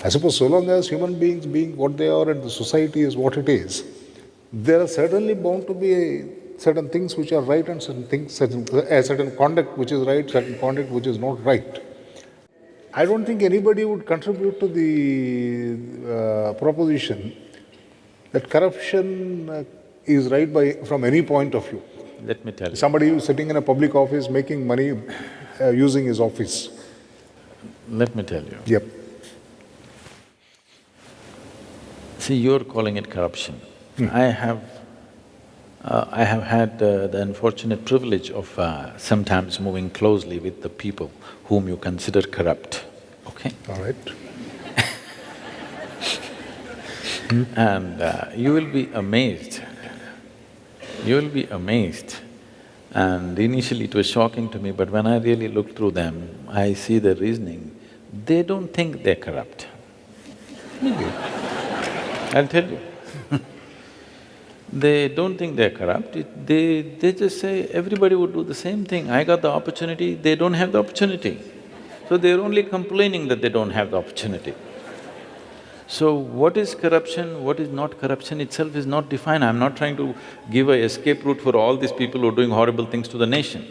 I suppose so long as human beings being what they are and the society is what it is, there are certainly bound to be certain things which are right and certain conduct which is right, certain conduct which is not right. I don't think anybody would contribute to the proposition that corruption is right from any point of view. Let me tell you. Somebody who is sitting in a public office making money using his office. Let me tell you. Yep. See, you're calling it corruption. I have had the unfortunate privilege of sometimes moving closely with the people whom you consider corrupt, okay? All right. And you will be amazed. You will be amazed. And initially it was shocking to me, but when I really look through them, I see the reasoning. They don't think they're corrupt. I'll tell you. They don't think they're corrupt, they just say, everybody would do the same thing. I got the opportunity, they don't have the opportunity. So they're only complaining that they don't have the opportunity. So what is corruption, what is not corruption itself is not defined. I'm not trying to give an escape route for all these people who are doing horrible things to the nation.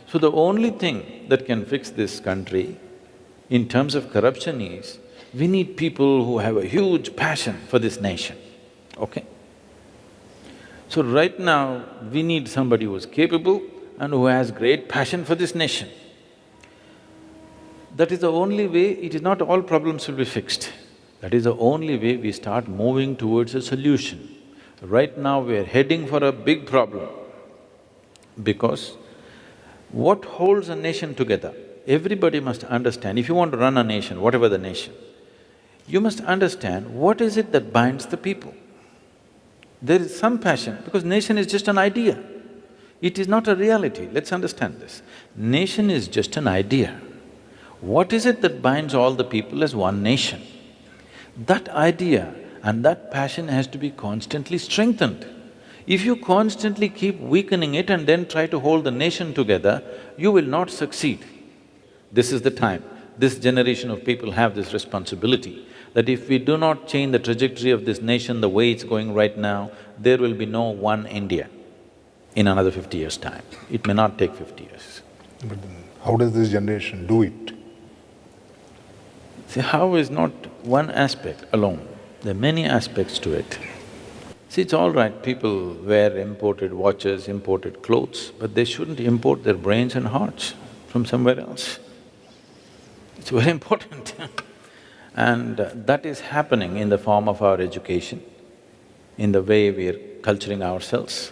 So the only thing that can fix this country in terms of corruption is, we need people who have a huge passion for this nation, okay? So right now, we need somebody who is capable and who has great passion for this nation. That is the only way, it is not all problems will be fixed. That is the only way we start moving towards a solution. Right now, we are heading for a big problem because what holds a nation together, everybody must understand. If you want to run a nation, whatever the nation, you must understand what is it that binds the people. There is some passion, because nation is just an idea. It is not a reality, let's understand this. Nation is just an idea. What is it that binds all the people as one nation? That idea and that passion has to be constantly strengthened. If you constantly keep weakening it and then try to hold the nation together, you will not succeed. This is the time. This generation of people have this responsibility that if we do not change the trajectory of this nation the way it's going right now, there will be no one India in another 50 years' time. It may not take 50 years. But then how does this generation do it? See, how is not one aspect alone, there are many aspects to it. See, it's all right, people wear imported watches, imported clothes, but they shouldn't import their brains and hearts from somewhere else. It's very important and that is happening in the form of our education, in the way we're culturing ourselves.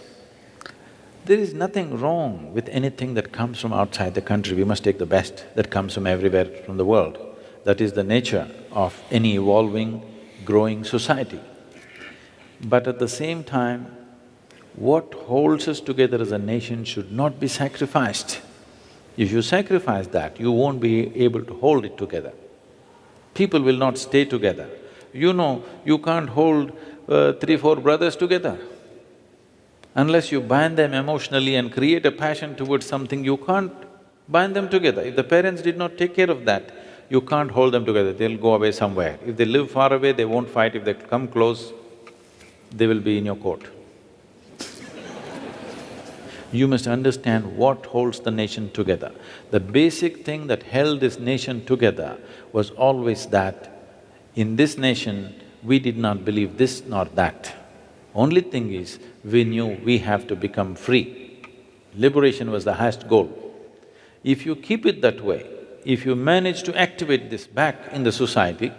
There is nothing wrong with anything that comes from outside the country. We must take the best that comes from everywhere from the world. That is the nature of any evolving, growing society. But at the same time, what holds us together as a nation should not be sacrificed. If you sacrifice that, you won't be able to hold it together. People will not stay together. You know, you can't hold 3, 4 brothers together. Unless you bind them emotionally and create a passion towards something, you can't bind them together. If the parents did not take care of that, you can't hold them together, they'll go away somewhere. If they live far away, they won't fight. If they come close, they will be in your court. You must understand what holds the nation together. The basic thing that held this nation together was always that in this nation, we did not believe this nor that. Only thing is, we knew we have to become free. Liberation was the highest goal. If you keep it that way, if you manage to activate this back in the society,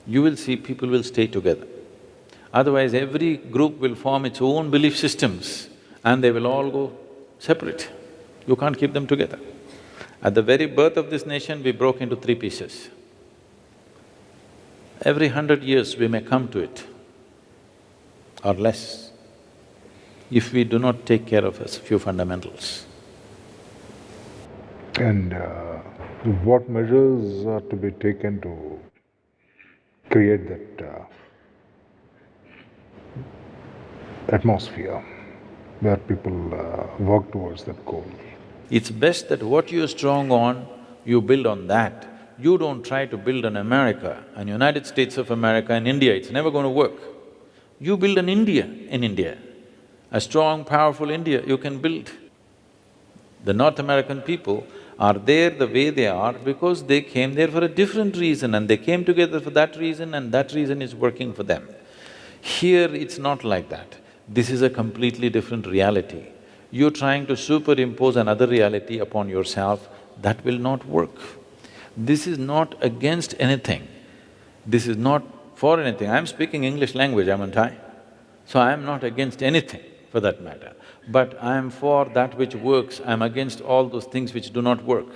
you will see people will stay together. Otherwise, every group will form its own belief systems and they will all go separate. You can't keep them together. At the very birth of this nation, we broke into 3 pieces. Every 100 years we may come to it, or less, if we do not take care of a few fundamentals. And what measures are to be taken to create that atmosphere where people work towards that goal? It's best that what you're strong on, you build on that. You don't try to build an America, an United States of America in India, it's never going to work. You build an India in India, a strong, powerful India you can build. The North American people are there the way they are because they came there for a different reason and they came together for that reason and that reason is working for them. Here it's not like that. This is a completely different reality. You're trying to superimpose another reality upon yourself, that will not work. This is not against anything. This is not for anything. I'm speaking English language, haven't I? So I'm not against anything for that matter. But I'm for that which works, I'm against all those things which do not work.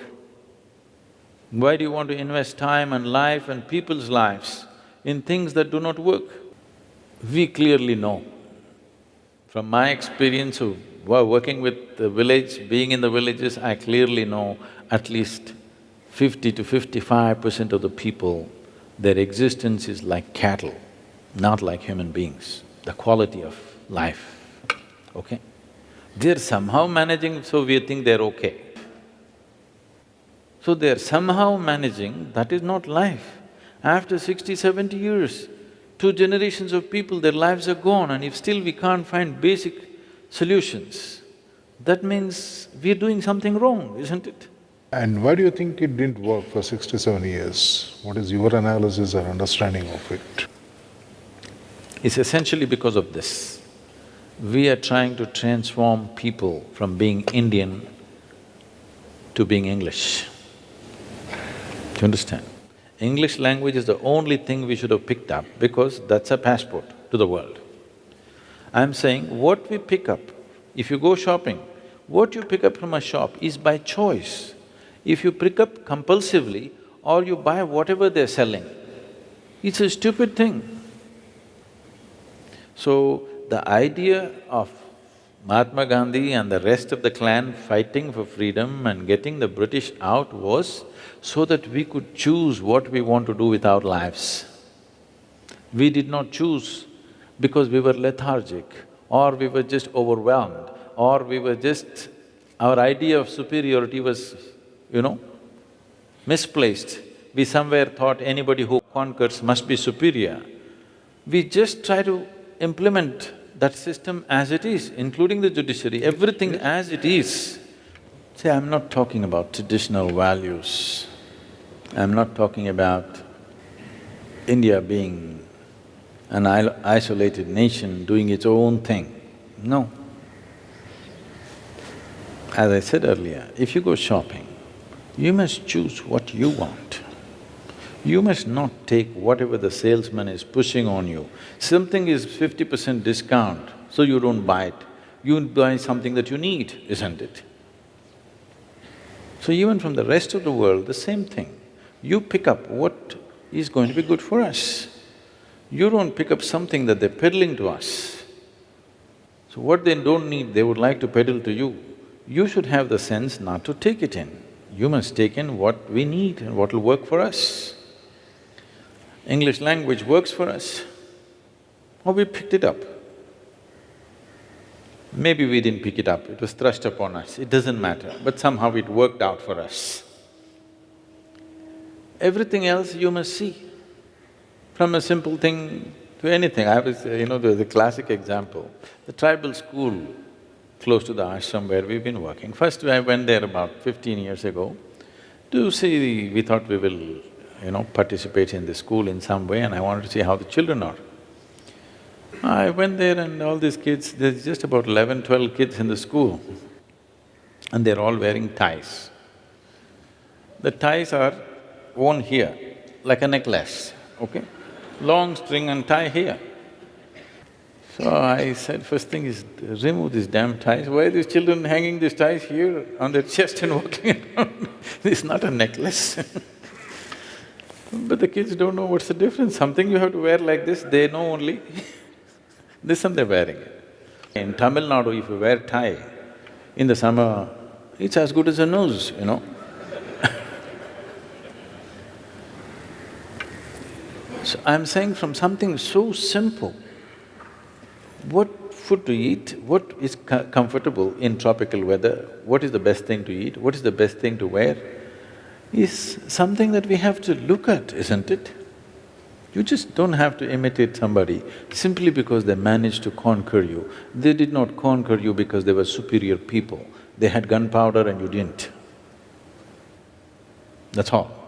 Why do you want to invest time and life and people's lives in things that do not work? We clearly know. From my experience of working with the village, being in the villages, I clearly know at least 50 to 55% of the people, their existence is like cattle, not like human beings, the quality of life, okay? They're somehow managing, so we think they're okay. So they're somehow managing, that is not life. After 60, 70 years, 2 generations of people, their lives are gone, and if still we can't find basic solutions, that means we're doing something wrong, isn't it? And why do you think it didn't work for 67 years? What is your analysis or understanding of it? It's essentially because of this. We are trying to transform people from being Indian to being English. Do you understand? English language is the only thing we should have picked up because that's a passport to the world. I'm saying what we pick up, if you go shopping, what you pick up from a shop is by choice. If you pick up compulsively or you buy whatever they're selling, it's a stupid thing. So, the idea of Mahatma Gandhi and the rest of the clan fighting for freedom and getting the British out was so that we could choose what we want to do with our lives. We did not choose because we were lethargic or we were just overwhelmed or we were just… our idea of superiority was, misplaced. We somewhere thought anybody who conquers must be superior. We just try to implement that system as it is, including the judiciary, everything as it is. See, I'm not talking about traditional values. I'm not talking about India being an isolated nation doing its own thing. No. As I said earlier, if you go shopping, you must choose what you want. You must not take whatever the salesman is pushing on you. Something is 50% discount, so you don't buy it. You buy something that you need, isn't it? So even from the rest of the world, the same thing. You pick up what is going to be good for us. You don't pick up something that they're peddling to us. So what they don't need, they would like to peddle to you. You should have the sense not to take it in. You must take in what we need and what will work for us. English language works for us, or we picked it up. Maybe we didn't pick it up, it was thrust upon us, it doesn't matter, but somehow it worked out for us. Everything else you must see, from a simple thing to anything. I was… the classic example, the tribal school close to the ashram where we've been working. First I went there about 15 years ago to see… we thought we will, participate in the school in some way and I wanted to see how the children are. I went there and all these kids, there's just about 11, 12 kids in the school and they're all wearing ties. The ties are worn here, like a necklace, okay? Long string and tie here. So I said, first thing is, remove these damn ties. Why are these children hanging these ties here on their chest and walking around? This is not a necklace. But the kids don't know what's the difference. Something you have to wear like this, they know only this and they're wearing it. In Tamil Nadu, if you wear tie in the summer, it's as good as a nose, So I'm saying from something so simple, what food to eat, what is comfortable in tropical weather, what is the best thing to eat, what is the best thing to wear, is something that we have to look at, isn't it? You just don't have to imitate somebody simply because they managed to conquer you. They did not conquer you because they were superior people. They had gunpowder and you didn't. That's all.